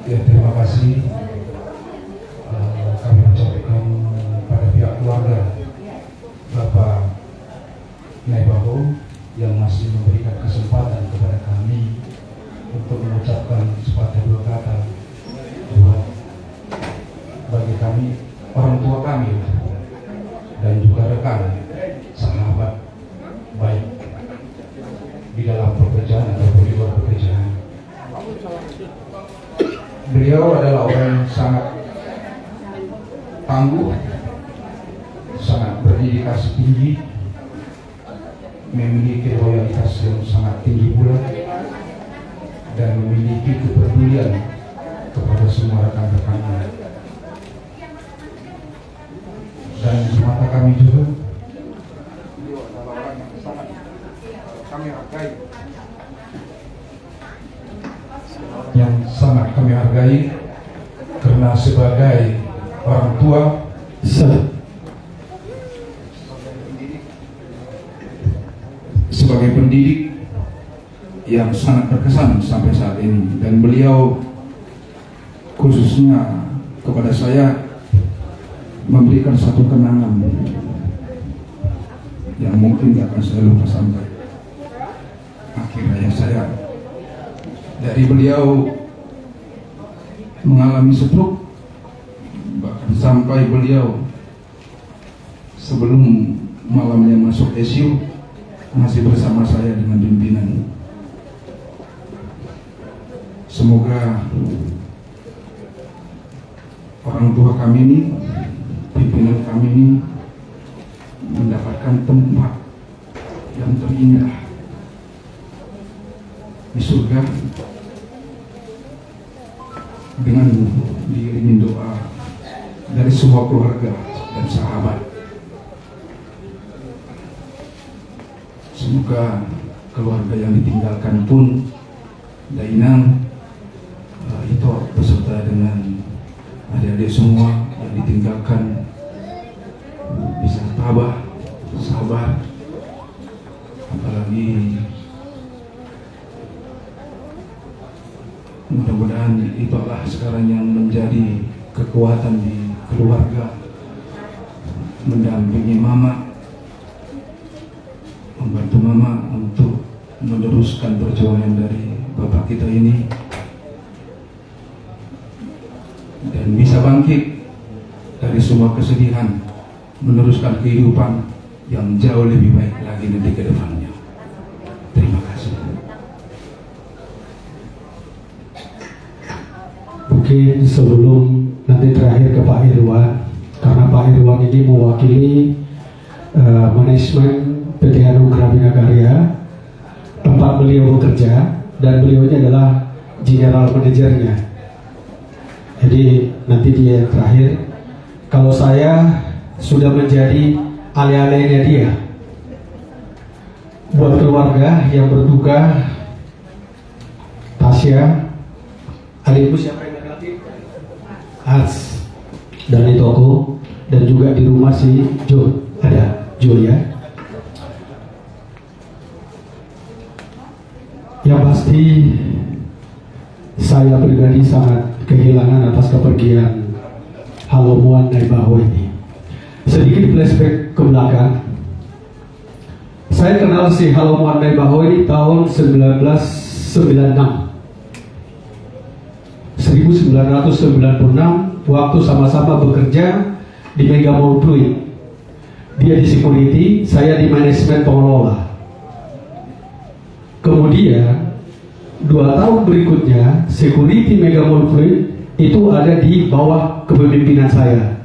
Ya, terima kasih. Kami ucapkan pada pihak keluarga Bapak Naibaho yang masih memberikan kesempatan kepada kami untuk mengucapkan sepatah dua kata buat bagi kami, orang tua kami dan juga rekan sahabat baik di dalam pekerjaan ataupun di luar pekerjaan. Beliau adalah orang yang sangat tangguh, sangat berdedikasi tinggi, memiliki loyalitas yang sangat tinggi pula, dan memiliki kepedulian kepada semua rekan-rekannya. Dan di mata kami juga, beliau adalah orang yang sangat kami hargai, karena sebagai orang tua, sebagai pendidik yang sangat berkesan sampai saat ini, dan beliau khususnya kepada saya memberikan satu kenangan yang mungkin tidak akan saya lupa sampai akhir hayat saya. Dari beliau mengalami stroke, bahkan sampai beliau sebelum malamnya masuk ICU masih bersama saya dengan pimpinan. Semoga orang tua kami ini, pimpinan kami ini mendapatkan tempat yang terindah di surga dengan diiringi doa dari semua keluarga dan sahabat. Semoga keluarga yang ditinggalkan pun Dainang itu beserta dengan adik-adik semua yang ditinggalkan bisa tabah, sabar, apalagi mudah-mudahan itulah sekarang yang menjadi kekuatan di keluarga, mendampingi mama, membantu mama untuk meneruskan perjuangan dari bapak kita ini dan bisa bangkit dari semua kesedihan, meneruskan kehidupan yang jauh lebih baik lagi nanti ke depannya. Terima kasih. Mungkin sebelum nanti terakhir ke Pak Irwan, karena Pak Irwan ini mewakili manajemen PT Anugerah Bina Karya tempat beliau bekerja, dan beliau ini adalah general manajernya. Jadi nanti dia yang terakhir. Kalau saya sudah menjadi ale-alenya dia buat keluarga yang berduka, Tasya, adikku siapa yang nanti? Ars, dan itu aku, dan juga di rumah si Jo, ada Jo ya. Yang pasti saya pribadi sangat kehilangan atas kepergian Halomuan Naibaho ini. Sedikit flashback ke belakang. Saya kenal si Halomuan Naibaho ini tahun 1996. 1996 waktu sama-sama bekerja di Mega Mall Pluit. Dia di security, saya di manajemen pengelola. Kemudian 2 tahun berikutnya security Mega Mall Pluit itu ada di bawah kepemimpinan saya.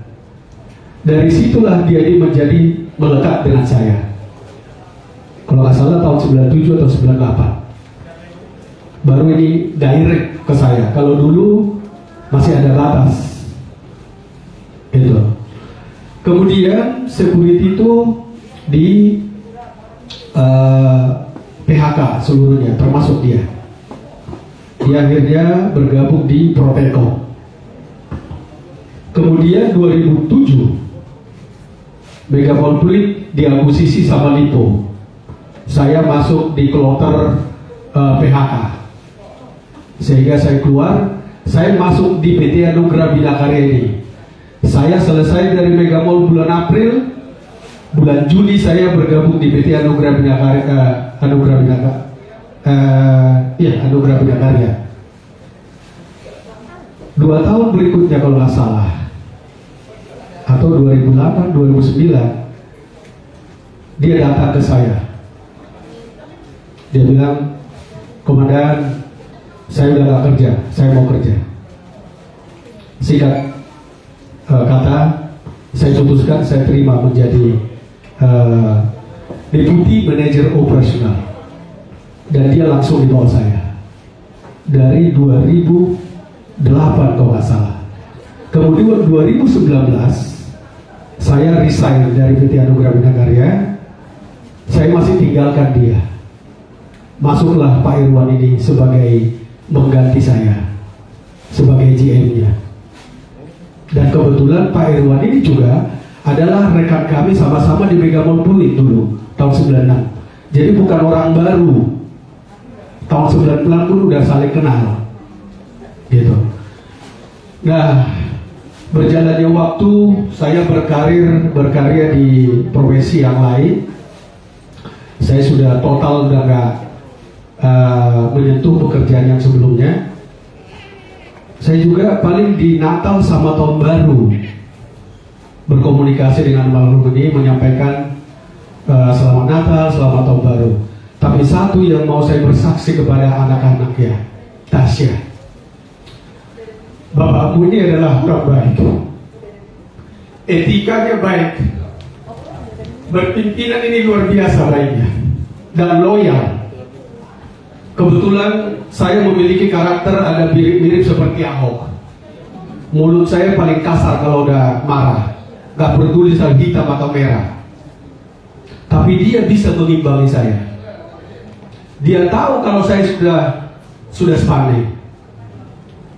Dari situlah dia ini menjadi melekat dengan saya. Kalau nggak salah tahun 97 atau 98. Baru ini direct ke saya. Kalau dulu masih ada batas. Itu. Kemudian security itu di PHK seluruhnya, termasuk dia. Dia akhirnya bergabung di Protelkom. Kemudian 2007 Mega Mall Pluit diakuisisi sama Lipo. Saya masuk di kloter PHK. Sehingga saya keluar, saya masuk di PT Anugerah Bina Karya ini. Saya selesai dari Mega Mall bulan April, bulan Juni saya bergabung di PT Anugerah Bina Karya, Anugerah Bina Karya. 2 tahun berikutnya kalau nggak salah, atau 2008, 2009, dia datang ke saya. Dia bilang, "Komandan, saya udah gak kerja, saya mau kerja." Singkat kata, saya putuskan saya terima menjadi Deputi Manajer Operasional, dan dia langsung di bawah saya dari 2008 kalau nggak salah. Kemudian 2019 saya resign dari PT Anugerah Bina Karya. Saya masih tinggalkan dia. Masuklah Pak Irwan ini sebagai mengganti saya sebagai GM-nya. Dan kebetulan Pak Irwan ini juga adalah rekan kami sama-sama di Mega Mall Pluit dulu tahun 96. Jadi bukan orang baru. Tahun 90 pun udah saling kenal. Gitu. Nah, berjalannya waktu saya berkarya di profesi yang lain. Saya sudah total udah nggak menyentuh pekerjaan yang sebelumnya. Saya juga paling di Natal sama Tahun Baru berkomunikasi dengan almarhum ini, menyampaikan selamat Natal, selamat Tahun Baru. Tapi satu yang mau saya bersaksi kepada anak-anak ya, Tasya, bapakmu ini adalah orang baik, etikanya baik, berpimpinan ini luar biasa baiknya, dan loyal. Kebetulan saya memiliki karakter agak mirip-mirip seperti Ahok. Mulut saya paling kasar kalau udah marah, gak peduli soal hitam atau merah. Tapi dia bisa mengimbangi saya. Dia tahu kalau saya sudah sepanik.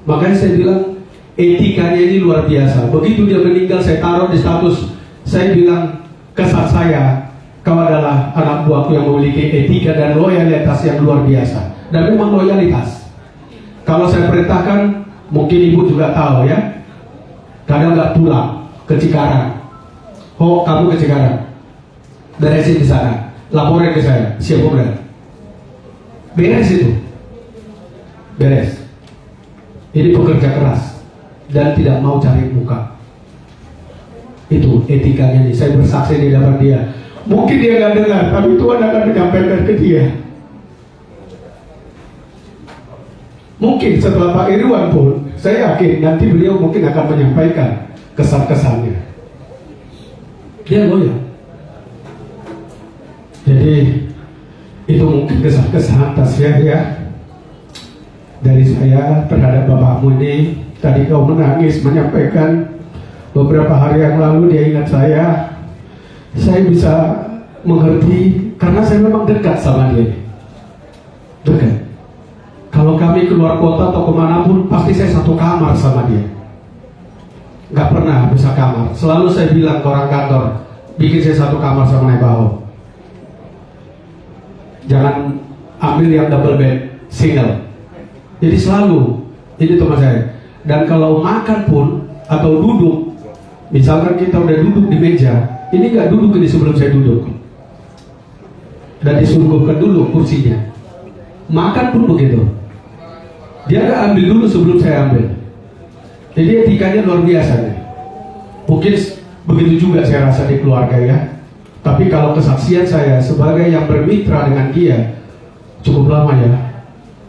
Makanya saya bilang etikanya ini luar biasa. Begitu dia meninggal, saya taruh di status. Saya bilang, kesan saya, kau adalah anak buahku yang memiliki etika dan loyalitas yang luar biasa. Dan memang loyalitas. Kalau saya perintahkan, mungkin ibu juga tahu ya, kadang nggak pulang ke Cikarang. Oh, kamu ke Cikarang, beresin di sana, laporin ke saya, siap udah. Beres itu, beres. Ini pekerja keras dan tidak mau cari muka. Itu etikanya nih. Saya bersaksi di depan dia. Mungkin dia nggak dengar, tapi Tuhan akan menyampaikan ke dia. Mungkin setelah Pak Irwan pun, saya yakin nanti beliau mungkin akan menyampaikan kesan-kesannya. Dia loyal. Jadi itu mungkin kesan-kesan atas ya dari saya terhadap bapakmu ini. Tadi kau menangis menyampaikan beberapa hari yang lalu dia ingat saya. Saya bisa mengerti karena saya memang dekat sama dia. Dekat. Kalau kami keluar kota atau kemanapun, pasti saya satu kamar sama dia. Gak pernah bisa kamar. Selalu saya bilang ke orang kantor, bikin saya satu kamar sama Nebao. Jangan ambil yang double bed, single. Jadi selalu, ini teman saya. Dan kalau makan pun, atau duduk, misalkan kita udah duduk di meja, ini gak duduk ini sebelum saya duduk. Dan disungguhkan dulu kursinya. Makan pun begitu. Dia gak ambil dulu sebelum saya ambil. Jadi etikanya luar biasa nih. Mungkin begitu juga saya rasa di keluarga ya. Tapi kalau kesaksian saya sebagai yang bermitra dengan dia, cukup lama ya.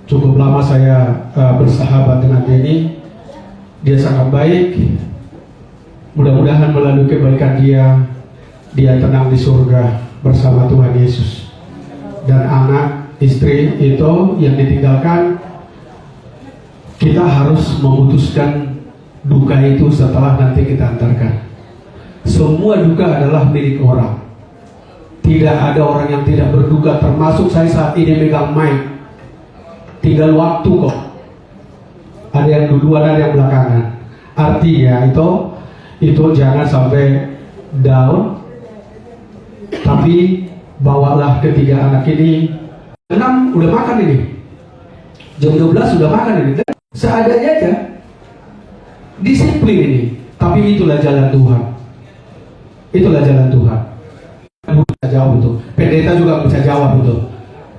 Cukup lama saya bersahabat dengan dia ini. Dia sangat baik. Mudah-mudahan melalui kebaikan dia tenang di surga bersama Tuhan Yesus. Dan anak, istri itu yang ditinggalkan, kita harus memutuskan duka itu setelah nanti kita antarkan. Semua duka adalah milik orang. Tidak ada orang yang tidak berduka, termasuk saya saat ini megang mic. Tinggal waktu kok. Ada yang duluan, ada yang belakangan. Artinya itu jangan sampai down. Tapi bawalah ketiga anak ini. 6 udah makan ini. Jam 12 sudah makan ini. Seadanya aja. Disiplin ini. Tapi itulah jalan Tuhan. Itulah jalan Tuhan. Bisa jawab itu. Pendeta juga bisa jawab itu.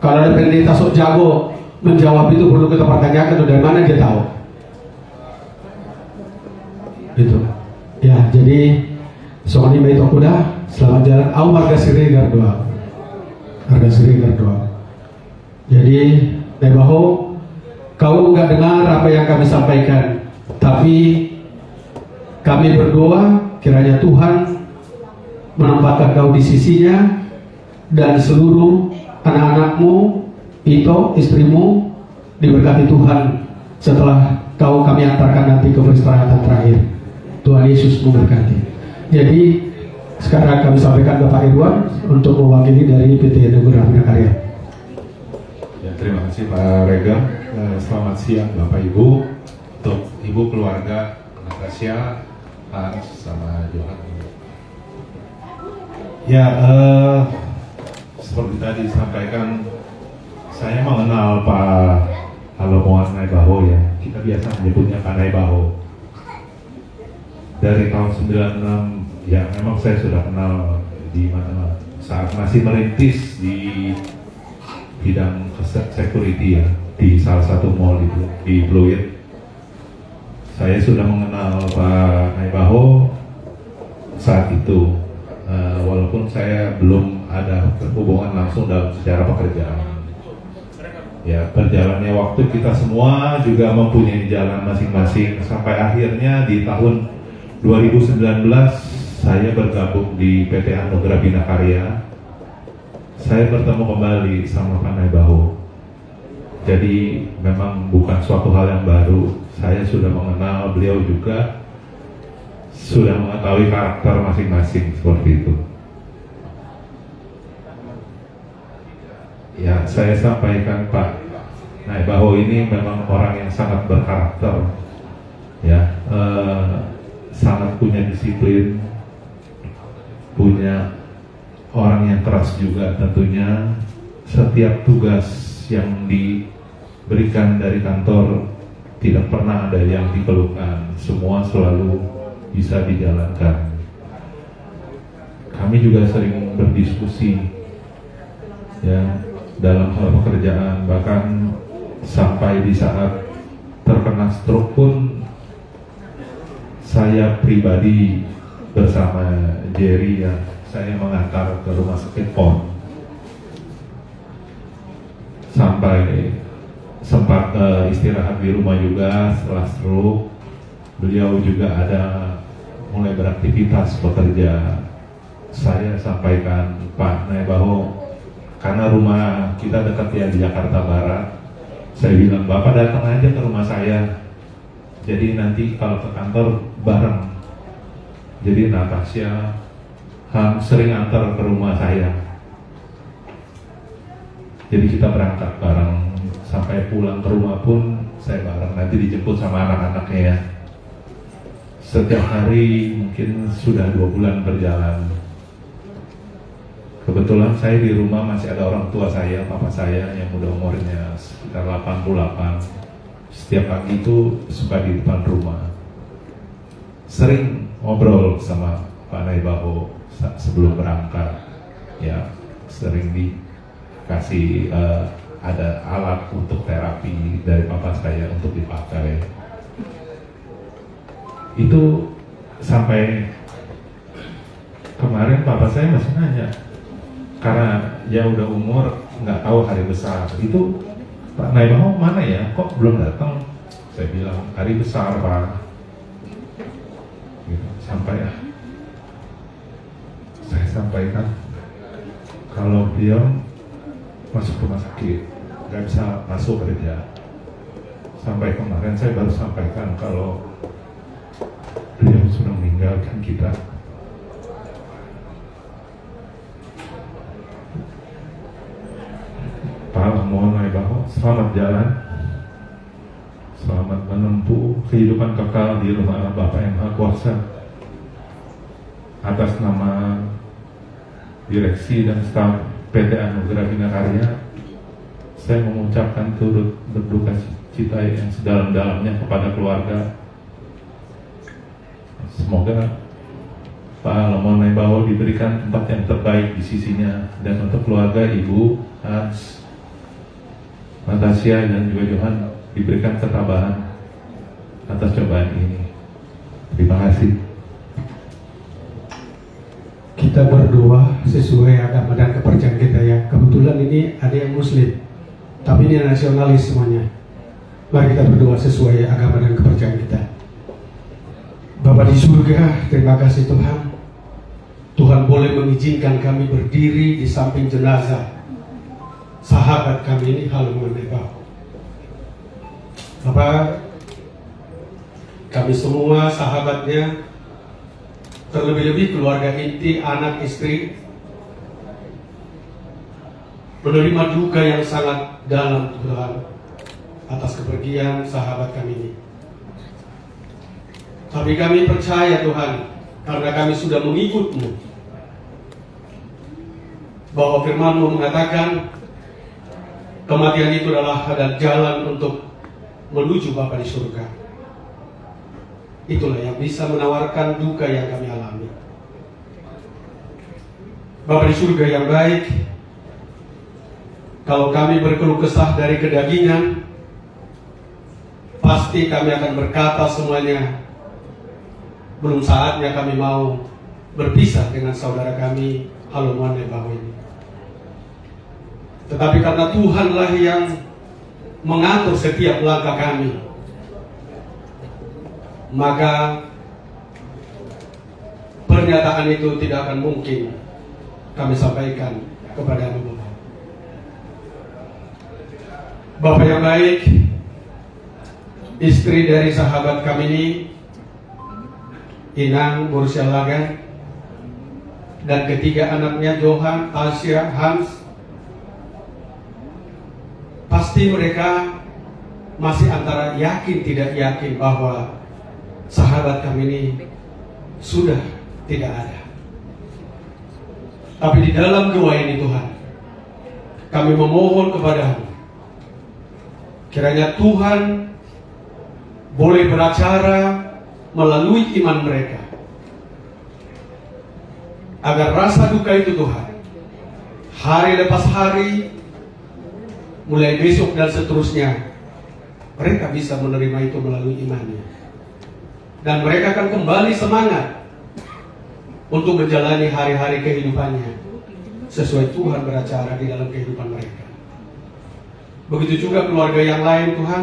Kalau ada pendeta sok jago menjawab itu, perlu kita pertanyakan dari mana dia tahu. Itu. Ya, jadi soalnya baik kuda, selamat jalan. Au marga siregar doa. Marga siregar doa. Jadi, Nebaho, kau nggak dengar apa yang kami sampaikan, tapi kami berdoa kiranya Tuhan menempatkan kau di sisinya dan seluruh anak-anakmu, Ito, istrimu diberkati Tuhan setelah kami antarkan nanti ke peristirahatan terakhir. Tuhan Yesus memberkati. Jadi sekarang kami sampaikan Bapak Irwan untuk mewakili dari PT Negara Bina Karya. Ya, terima kasih Pak Rega. Selamat siang Bapak Ibu, untuk Ibu keluarga Natasha, Hans, sama Johan. Ya, seperti tadi disampaikan, saya mengenal Pak Alomoan Naibaho ya. Kita biasa menyebutnya Pak Naibaho. Dari tahun 96, ya memang saya sudah kenal di mana saat masih merintis di bidang security ya, di salah satu mall itu di Pluit. Saya sudah mengenal Pak Naibaho saat itu, walaupun saya belum ada hubungan langsung dalam secara pekerjaan. Ya, berjalannya waktu kita semua juga mempunyai jalan masing-masing sampai akhirnya di tahun 2019 saya bergabung di PT Anugerah Bina Karya. Saya bertemu kembali sama Pak Naibaho. Jadi memang bukan suatu hal yang baru. Saya sudah mengenal beliau juga, sudah mengetahui karakter masing-masing seperti itu. Ya, saya sampaikan Pak Naibaho ini memang orang yang sangat berkarakter, ya, sangat punya disiplin, punya orang yang keras juga tentunya. Setiap tugas yang diberikan dari kantor tidak pernah ada yang dikeluhkan, semua selalu bisa dijalankan. Kami juga sering berdiskusi, ya, dalam hal pekerjaan, bahkan sampai di saat terkena stroke pun saya pribadi bersama Jerry ya, saya mengantar ke rumah sakit PON sampai sempat istirahat di rumah juga setelah stroke. Beliau juga ada mulai beraktivitas bekerja. Saya sampaikan Pak Naibaho, karena rumah kita dekat ya di Jakarta Barat, saya bilang Bapak datang aja ke rumah saya, jadi nanti kalau ke kantor bareng. Jadi Natasha sering antar ke rumah saya, jadi kita berangkat bareng, sampai pulang ke rumah pun saya bareng, nanti dijemput sama anak-anaknya ya. Setiap hari mungkin sudah 2 bulan berjalan. Kebetulan saya di rumah masih ada orang tua saya, papa saya yang udah umurnya sekitar 88. Setiap pagi itu suka di depan rumah. Sering ngobrol sama Pak Naibaho sebelum berangkat. Ya, sering dikasih ada alat untuk terapi dari papa saya untuk dipakai. Itu sampai kemarin papa saya masih nanya, karena ya udah umur nggak tahu hari besar itu, Pak Naibaho mana ya, kok belum datang? Saya bilang hari besar Pak. Gitu. Sampai saya sampaikan kalau beliau masuk rumah sakit nggak bisa masuk kerja. Sampai kemarin saya baru sampaikan kalau beliau sudah meninggalkan kita. Pak Naibaho, selamat jalan, selamat menempuh kehidupan kekal di rumah Bapa yang Maha Kuasa. Atas nama direksi dan staf PT Anugerah Bina Karya, saya mengucapkan turut berduka cita yang sedalam-dalamnya kepada keluarga. Semoga Pak Lemon Nebawo diberikan tempat yang terbaik di sisinya, dan untuk keluarga Ibu Hans, Natasha dan juga Johan diberikan ketabahan atas cobaan ini. Terima kasih. Kita berdoa sesuai agama dan kepercayaan kita ya. Kebetulan ini ada yang Muslim, tapi ini nasionalis semuanya. Mari kita berdoa sesuai agama dan kepercayaan kita. Bapa di surga, terima kasih Tuhan. Tuhan boleh mengizinkan kami berdiri di samping jenazah sahabat kami ini, Halumon Nebawo. Bapak, kami semua sahabatnya, terlebih-lebih keluarga inti, anak, istri, menerima duka yang sangat dalam Tuhan atas kepergian sahabat kami ini. Tapi kami percaya Tuhan, karena kami sudah mengikut-Mu, bahwa firman-Mu mengatakan kematian itu adalah jalan untuk menuju Bapa di surga. Itulah yang bisa menawarkan duka yang kami alami. Bapa di surga yang baik, kalau kami berkeluh kesah dari kedagingan, pasti kami akan berkata semuanya, belum saatnya kami mau berpisah dengan saudara kami Halumon Nebawo ini. Tetapi karena Tuhanlah yang mengatur setiap langkah kami, maka pernyataan itu tidak akan mungkin kami sampaikan kepada Bapak. Bapak yang baik, istri dari sahabat kami ini, Inang Mursyalagan, dan ketiga anaknya Johan, Tasya, Hans, pasti mereka masih antara yakin tidak yakin bahwa sahabat kami ini sudah tidak ada. Tapi di dalam doa ini Tuhan, kami memohon kepada-Mu, kiranya Tuhan boleh beracara melalui iman mereka, agar rasa duka itu Tuhan, hari lepas hari, mulai besok dan seterusnya, mereka bisa menerima itu melalui imannya, dan mereka akan kembali semangat untuk menjalani hari-hari kehidupannya sesuai Tuhan beracara di dalam kehidupan mereka. Begitu juga keluarga yang lain Tuhan,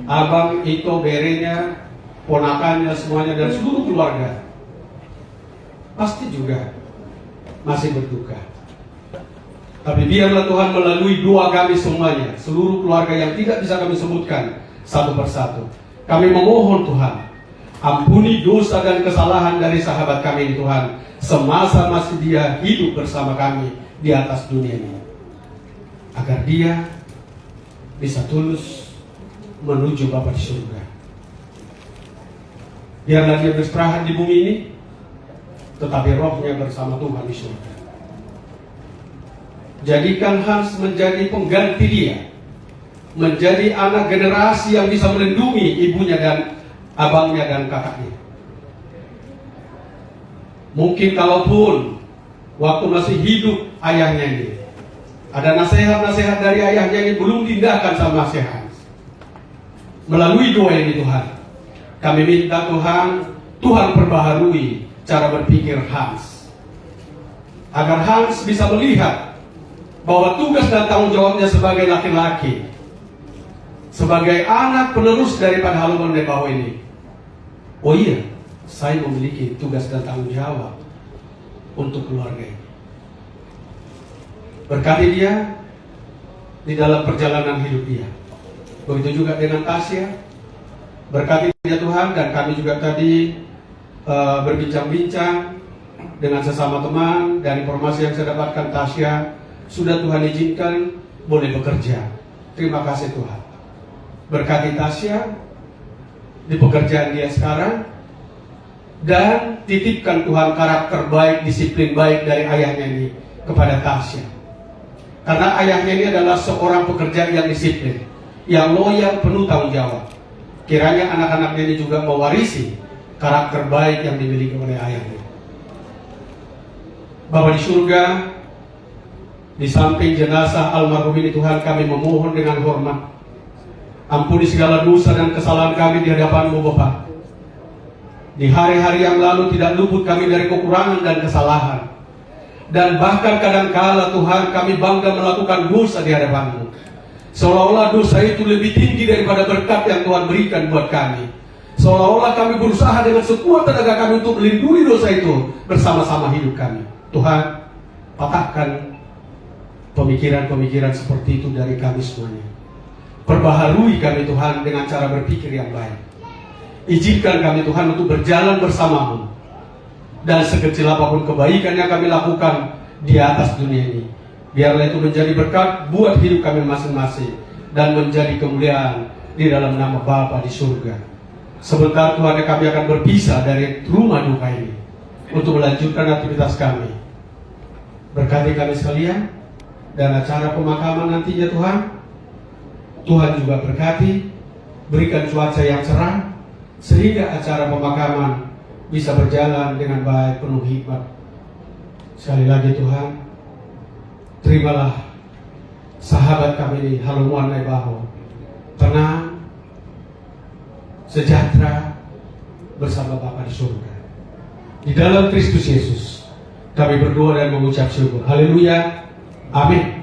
Abang, Ito, Berenya, ponakannya semuanya, dan seluruh keluarga pasti juga masih berduka. Tapi biarlah Tuhan melalui doa kami semuanya, seluruh keluarga yang tidak bisa kami sebutkan satu persatu, kami memohon Tuhan, ampuni dosa dan kesalahan dari sahabat kami ini Tuhan, semasa masih dia hidup bersama kami di atas dunia ini, agar dia bisa tulus menuju Bapa di surga. Biarlah dia beristirahat di bumi ini, tetapi rohnya bersama Tuhan di surga. Jadikan Hans menjadi pengganti dia, menjadi anak generasi yang bisa melindungi ibunya dan abangnya dan kakaknya. Mungkin kalaupun waktu masih hidup ayahnya ini, ada nasihat-nasihat dari ayahnya ini belum diindahkan sama si Hans. Melalui doa ini Tuhan, kami minta Tuhan perbaharui cara berpikir Hans, agar Hans bisa melihat bahwa tugas dan tanggung jawabnya sebagai laki-laki, sebagai anak penerus daripada Halumon Nebawo ini, oh iya, saya memiliki tugas dan tanggung jawab untuk keluarga ini. Berkati dia di dalam perjalanan hidup dia. Begitu juga dengan Tasya, berkati dia Tuhan. Dan kami juga tadi berbincang-bincang dengan sesama teman, dan informasi yang saya dapatkan, Tasya sudah Tuhan izinkan boleh bekerja. Terima kasih Tuhan. Berkati Tasya di pekerjaan dia sekarang, dan titipkan Tuhan karakter baik, disiplin baik dari ayahnya ini kepada Tasya. Karena ayahnya ini adalah seorang pekerja yang disiplin, yang loyal, penuh tanggung jawab. Kiranya anak-anaknya ini juga mewarisi karakter baik yang dimiliki oleh ayahnya. Bapa di surga, di samping jenazah almarhum ini Tuhan, kami memohon dengan hormat, ampuni segala dosa dan kesalahan kami di hadapan-Mu Bapa. Di hari-hari yang lalu tidak luput kami dari kekurangan dan kesalahan. Dan bahkan kadangkala Tuhan kami bangga melakukan dosa di hadapan-Mu, seolah-olah dosa itu lebih tinggi daripada berkat yang Tuhan berikan buat kami. Seolah-olah kami berusaha dengan sekuat tenaga kami untuk melindungi dosa itu bersama-sama hidup kami. Tuhan, patahkan pemikiran-pemikiran seperti itu dari kami semuanya. Perbaharui kami Tuhan dengan cara berpikir yang baik. Izinkan kami Tuhan untuk berjalan bersama-Mu. Dan sekecil apapun kebaikan yang kami lakukan di atas dunia ini, biarlah itu menjadi berkat buat hidup kami masing-masing dan menjadi kemuliaan di dalam nama Bapa di surga. Sebentar Tuhan kami akan berpisah dari rumah duka ini untuk melanjutkan aktivitas kami. Berkati kami sekalian dan acara pemakaman nantinya Tuhan. Tuhan juga berkati, berikan cuaca yang cerah sehingga acara pemakaman bisa berjalan dengan baik, penuh hikmat. Sekali lagi Tuhan, terimalah sahabat kami ini, Halumuan Naibaho, tenang, sejahtera bersama Bapa di surga. Di dalam Kristus Yesus kami berdoa dan mengucap syukur. Haleluya. Amin.